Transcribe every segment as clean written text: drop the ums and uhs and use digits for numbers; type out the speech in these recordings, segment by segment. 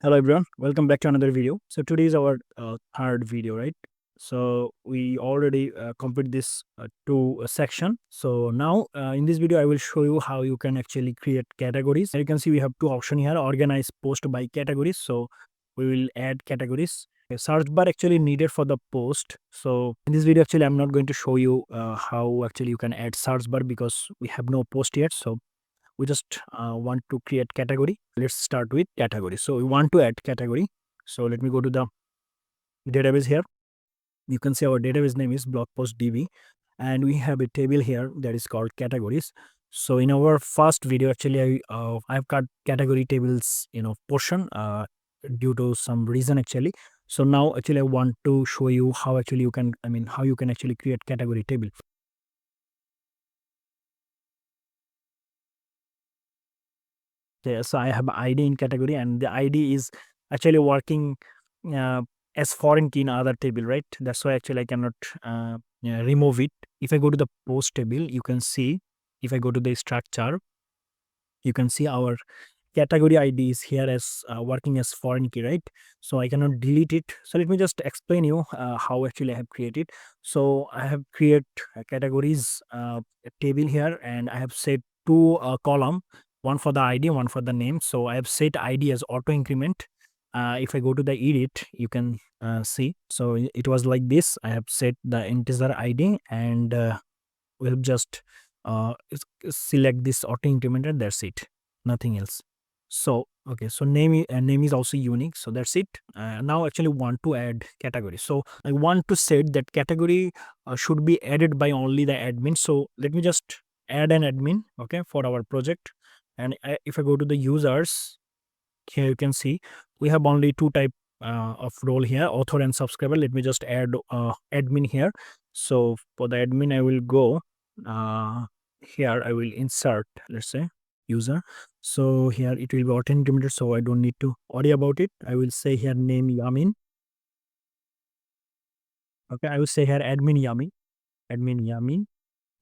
Hello everyone, welcome back to another video. So today is our third video, right? So we already complete this two section. So now in this video, I will show you how you can actually create categories. You can see we have two options here: organize post by categories. So we will add categories. A search bar actually needed for the post. So in this video, actually, I'm not going to show you how actually you can add search bar because we have no post yet. So we just want to create category. Let's start with category. So we want to add category. So let me go to the database here. You can see our database name is blog post db, and we have a table here that is called categories. So in our first video, actually, I've got category tables, portion due to some reason actually. So now actually I want to show you how actually you can, how you can actually create category table. Yeah, so I have ID in category, and the ID is actually working uh, as foreign key in other table, right? That's why actually I cannot remove it. If I go to the post table, you can see, if I go to the structure, you can see our category ID is here as working as foreign key, right? So I cannot delete it. So let me just explain you how actually I have created. So I have create categories table here, and I have set two column, one for the ID, one for the name. So I have set ID as auto increment. If I go to the edit, you can see. So it was like this. I have set the integer ID, and we'll just select this auto incrementer. That's it, nothing else. So okay, so name is also unique, so that's it. Now actually want to add category. So I want to set that category should be added by only the admin. So let me just add an admin, okay, for our project. And if I go to the users, here you can see we have only two type of role here, author and subscriber. Let me just add admin here. So for the admin, I will go here, I will insert, let's say, user. So here it will be auto implemented, so I don't need to worry about it. I will say here name Yamin. Okay, I will say here admin Yamin,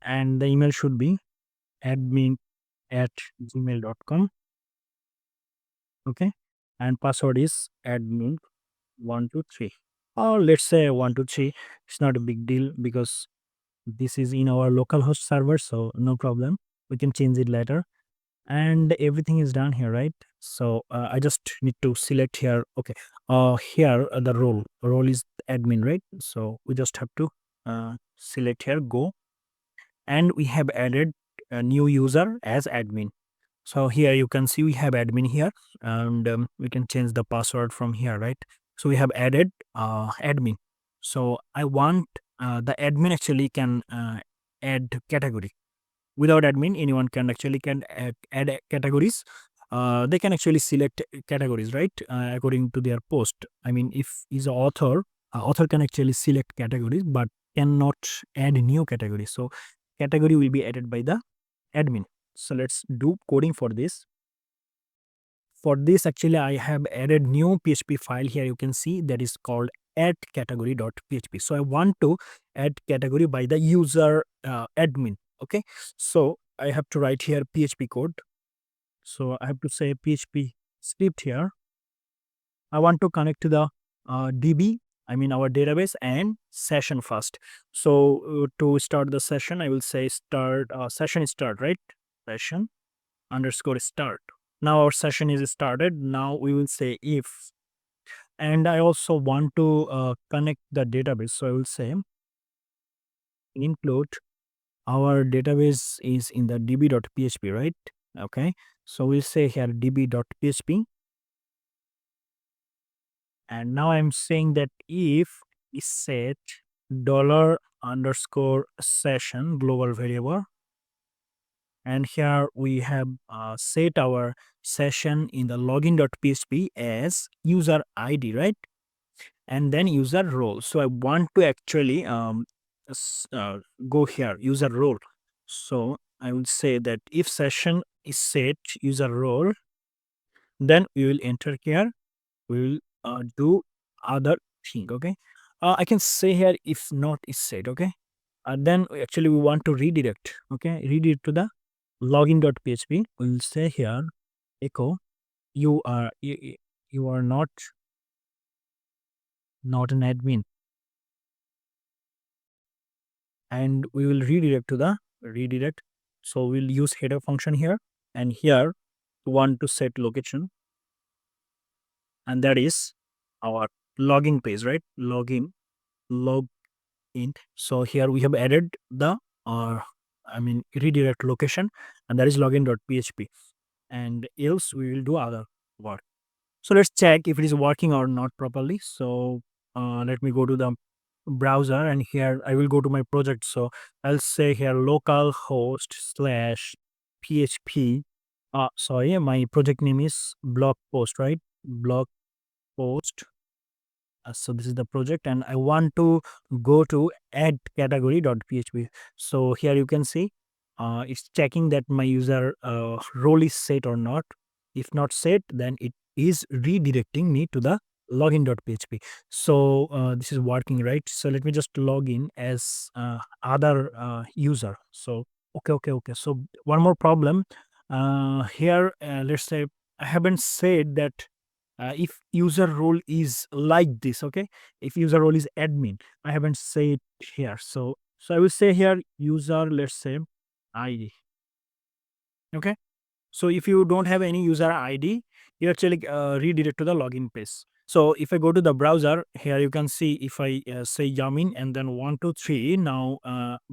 and the email should be admin@gmail.com. Okay, and password is admin123, or let's say 123. It's not a big deal because this is in our localhost server, so no problem, we can change it later. And everything is done here, right? So I just need to select here. Okay, here the role is admin, right? So we just have to select here, go, and we have added a new user as admin. So here you can see we have admin here, and we can change the password from here, right? So we have added admin. So I want the admin actually can add category. Without admin, anyone can actually add categories. They can actually select categories, right? According to their post. I mean, if is a author, author can actually select categories, but cannot add new categories. So category will be added by the admin. So let's do coding for this. For this, actually, I have added new PHP file here. You can see that is called add category.php. So I want to add category by the user admin. Okay. So I have to write here PHP code. So I have to say PHP script here. I want to connect to the DB, our database, and session first. So to start the session, I will say start session start, right? Session underscore start. Now our session is started. Now we will say if, and I also want to connect the database. So I will say include our database is in the db.php, right? Okay. So we'll say here db.php. And now I'm saying that if is set dollar underscore session global variable, and here we have set our session in the login.php as user ID, right? And then user role. So I want to actually go here, user role. So I will say that if session is set user role, then we will enter here. We will do other thing. Okay. I can say here if not is set. Okay. Then actually we want to redirect. Okay. Redirect to the login.php. We will say here echo you are not an admin, and we will redirect to the redirect. So we'll use header function here, and here we want to set location, and that is our login page, right? Log int. So here we have added the redirect location, and that is login.php, and else we will do other work. So let's check if it is working or not properly. So let me go to the browser, and here I will go to my project. So I'll say here localhost slash php. Sorry, my project name is blog post, right? Blog post. So this is the project, and I want to go to add category.php. So here you can see it's checking that my user role is set or not. If not set, then it is redirecting me to the login.php. So this is working, right? So let me just log in as other user. So okay. So one more problem here. Let's say I haven't said that if user role is like this, okay, if user role is admin, I haven't said here. So I will say here user, let's say id. Okay, so if you don't have any user id, you actually redirect to the login page. So if I go to the browser, here you can see if I say yamin and then 123, now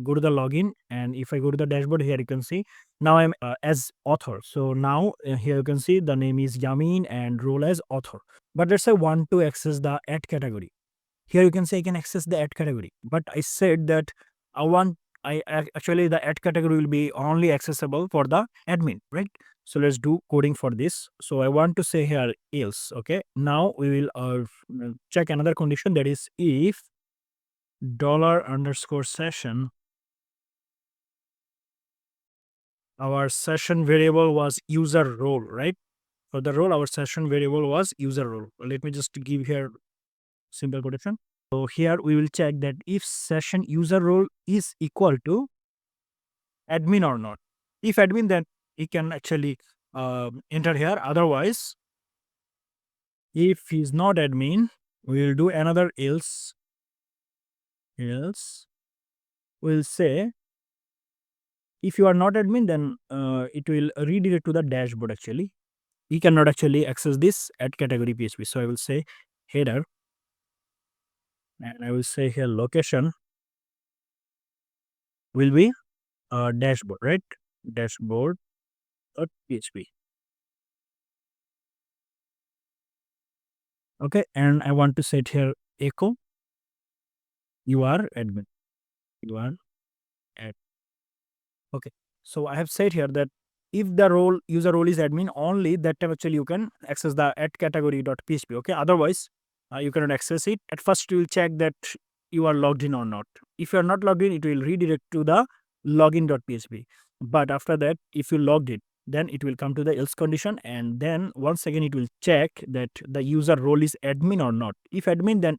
go to the login, and if I go to the dashboard, here you can see now I'm as author. So now here you can see the name is yamin and role as author. But let's say I want to access the add category. Here you can say I can access the add category, but I said that I want actually the add category will be only accessible for the admin, right? So let's do coding for this. So I want to say here else. Okay, now we will check another condition, that is if $_session, our session variable was user role, right? For the role, our session variable was user role. Let me just give here simple quotation. So here we will check that if session user role is equal to admin or not. If admin, then he can actually enter here. Otherwise, if he's not admin, we will do another else. Else, we'll say if you are not admin, then it will redirect to the dashboard. Actually, he cannot actually access this at category PHP. So I will say header, and I will say here location will be dashboard, right? Dashboard.php. Okay, and I want to set here echo you are admin. You are at okay. So I have said here that if the role user role is admin, only that time actually you can access the at category.php. Okay, otherwise you cannot access it. At first you will check that you are logged in or not. If you are not logged in, it will redirect to the login.php. But after that, if you logged it, then it will come to the else condition, and then once again it will check that the user role is admin or not. If admin, then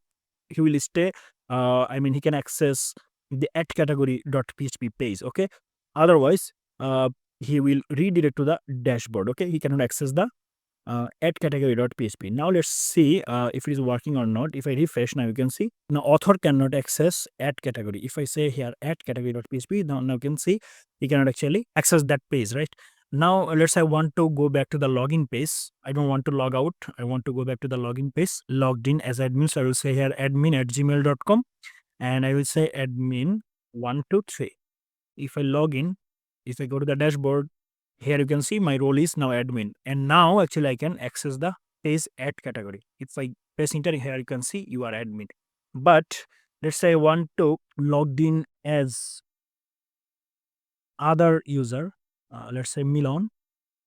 he will stay. He can access the at category.php page. Okay, otherwise he will redirect to the dashboard. Okay, he cannot access the at category.php. Now let's see if it is working or not. If I refresh, now you can see now author cannot access at category. If I say here at category.php, now you can see he cannot actually access that page, right? Now let's say I want to go back to the login page. I don't want to log out. I want to go back to the login page. Logged in as admin. So I will say here admin@gmail.com, and I will say admin 123. If I log in, if I go to the dashboard, here you can see my role is now admin, and now actually I can access the page at category. If I press enter, here you can see you are admin. But let's say I want to logged in as other user, let's say Milon,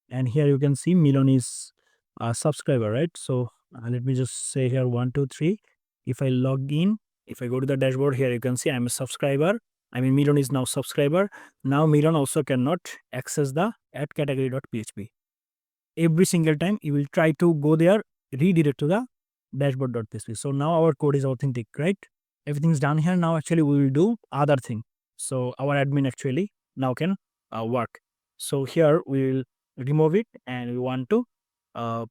and here you can see Milon is a subscriber, right? So let me just say here 123. If I log in, if I go to the dashboard, here you can see I'm a subscriber. Milon is now subscriber. Now Milon also cannot access the at category.php. Every single time you will try to go there, redirect to the dashboard.php. So now our code is authentic, right? Everything's done here. Now actually we will do other thing. So our admin actually now can work. So here we will remove it, and we want to uh,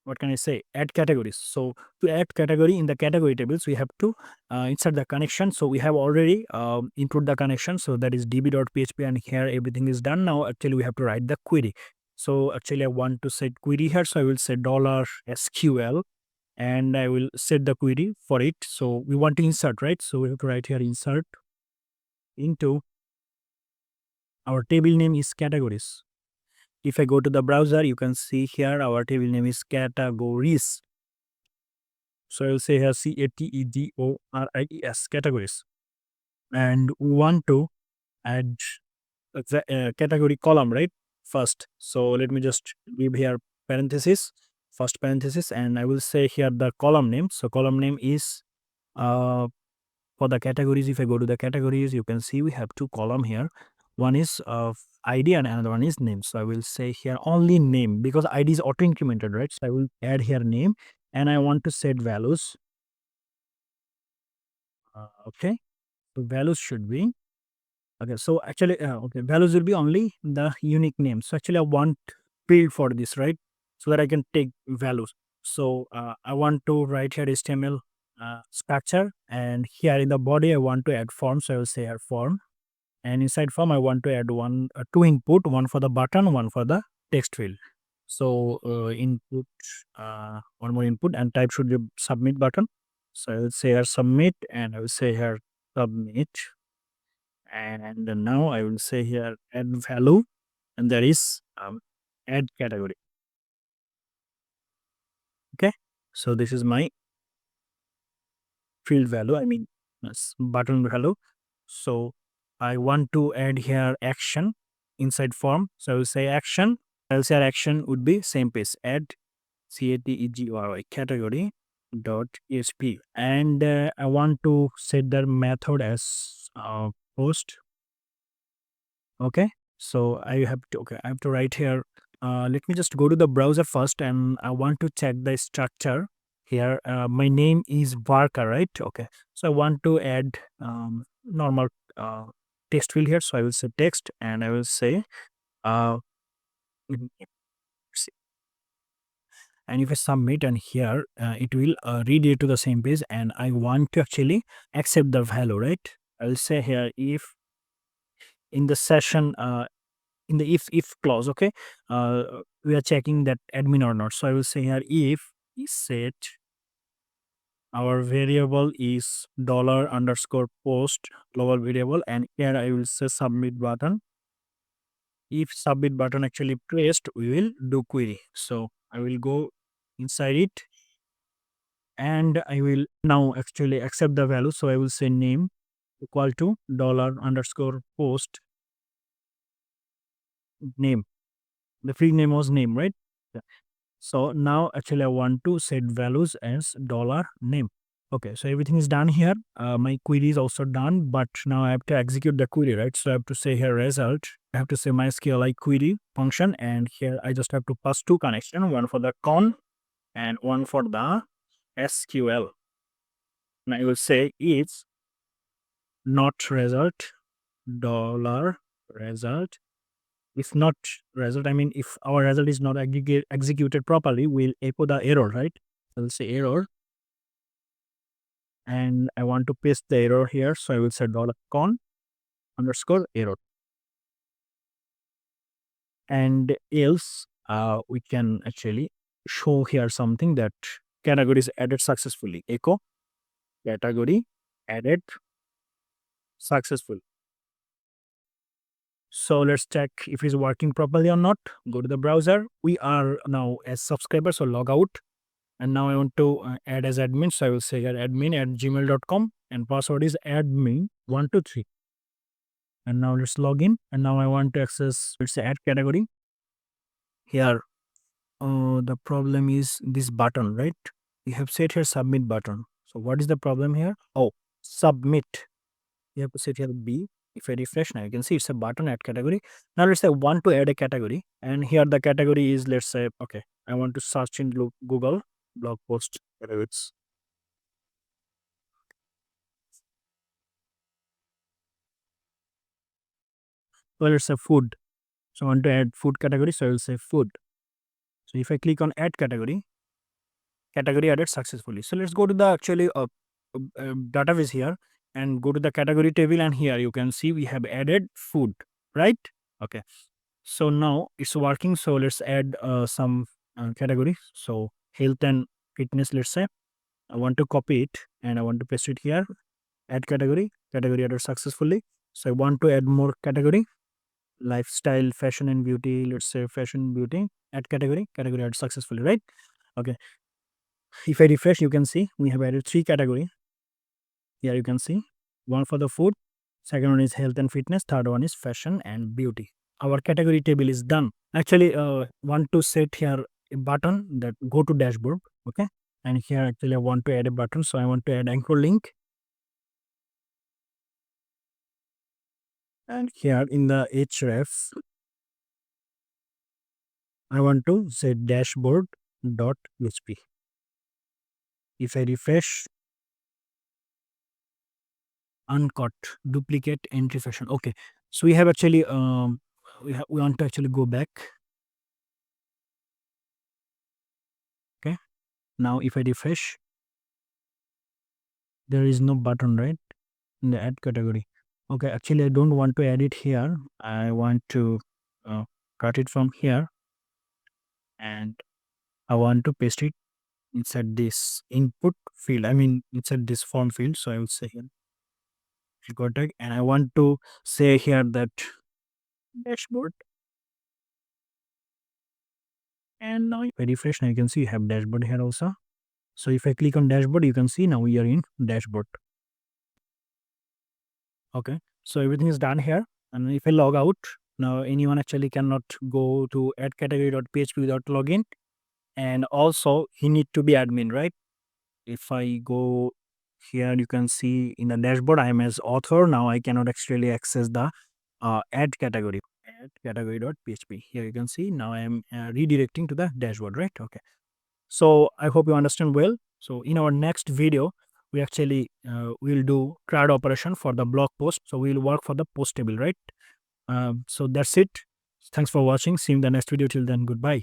what can I say, add categories. So to add category in the category tables, we have to insert the connection. So we have already input the connection. So that is db.php, and here everything is done. Now actually we have to write the query. So actually I want to set query here. So I will say $SQL, and I will set the query for it. So we want to insert, right? So we have to write here insert into our table name is categories. If I go to the browser, you can see here our table name is categories. So I will say here categories, categories. And we want to add the category column, right? First. So let me just give here parenthesis, first parenthesis, and I will say here the column name. So column name is uh, for the categories. If I go to the categories, you can see we have two column here. One is of ID and another one is name. So I will say here only name, because ID is auto incremented, right? So I will add here name, and I want to set values. Okay, so values should be okay. So actually, okay, values will be only the unique name. So actually, I want field for this, right? So that I can take values. So I want to write here HTML structure, and here in the body I want to add form. So I will say here form, and inside form I want to add two input, one for the button, one for the text field. So input, one more input, and type should be submit button. So I will say here submit, and I will say here submit, and now I will say here add value, and there is add category. Okay, so this is my field value, I mean button value. So I want to add here action inside form. So I will say action. I'll say action would be same page, add category category dot php, and I want to set the method as post. Okay, so I have to write here. Let me just go to the browser first, and I want to check the structure here. My name is Barker, right? Okay, so I want to add normal text field here. So I will say text, and I will say uh, mm, and if I submit, and here it will read it to the same page, and I want to actually accept the value, right? I will say here if in the session in the if clause, okay, uh, we are checking that admin or not. So I will say here if is set our variable is dollar underscore post global variable, and here I will say submit button. If submit button actually pressed, we will do query. So I will go inside it, and I will now actually accept the value. So I will say name equal to dollar underscore post name. The free name was name, right? Yeah. So now actually I want to set values as dollar name. Okay, so everything is done here. My query is also done, but now I have to execute the query, right? So I have to say here result. I have to say MySQL query function, and here I just have to pass two connection, one for the con and one for the SQL. And I will say it's not result dollar result. If not result, I mean if our result is not executed properly, we'll echo the error, right? I'll say error, and I want to paste the error here. So I will say $con underscore error, and else we can actually show here something that category is added successfully. Echo category added successful. So let's check if it's working properly or not. Go to the browser. We are now as subscribers, so log out. And now I want to add as admin. So I will say here admin@gmail.com, and password is admin123. And now let's log in. And now I want to access, let's say add category. Here, the problem is this button, right? We have set here submit button. So what is the problem here? Oh, submit. You have to set here B. If I refresh now, you can see it's a button add category. Now let's say I want to add a category, and here the category is, let's say, okay, I want to search in Google blog post categories. Well, let's say food. So I want to add food category, so I will say food. So if I click on add category, category added successfully. So let's go to the actually database here and go to the category table, and here you can see we have added food, right? Okay. So now it's working. So let's add some categories. So health and fitness, let's say. I want to copy it and I want to paste it here. Add category, category added successfully. So I want to add more category, lifestyle, fashion and beauty. Let's say fashion, beauty. Add category, category added successfully, right? Okay. If I refresh, you can see we have added 3 categories. Here you can see one for the food, second one is health and fitness, third one is fashion and beauty. Our category table is done. Actually, want to set here a button that go to dashboard. Okay, and here actually I want to add a button, so I want to add anchor link, and here in the href I want to set dashboard.php. If I refresh, uncut, duplicate, entry fashion. Okay, so we have actually we want to actually go back. Okay, now if I refresh, there is no button, right, in the add category. Okay, actually I don't want to add it here. I want to uh, cut it from here, and I want to paste it inside this input field. I mean inside this form field. So I will say here record tag, and I want to say here that dashboard. And now if I refresh, now you can see you have dashboard here also. So if I click on dashboard, you can see now we are in dashboard. Okay, so everything is done here. And if I log out, now anyone actually cannot go to add category.php without login. And also he need to be admin, right? If I go here, you can see in the dashboard I am as author. Now I cannot actually access the add category.php. Here you can see now I am redirecting to the dashboard, right? Okay, so I hope you understand well. So in our next video, we actually will do CRUD operation for the blog post. So we will work for the post table, right? So that's it. Thanks for watching. See you in the next video. Till then, goodbye.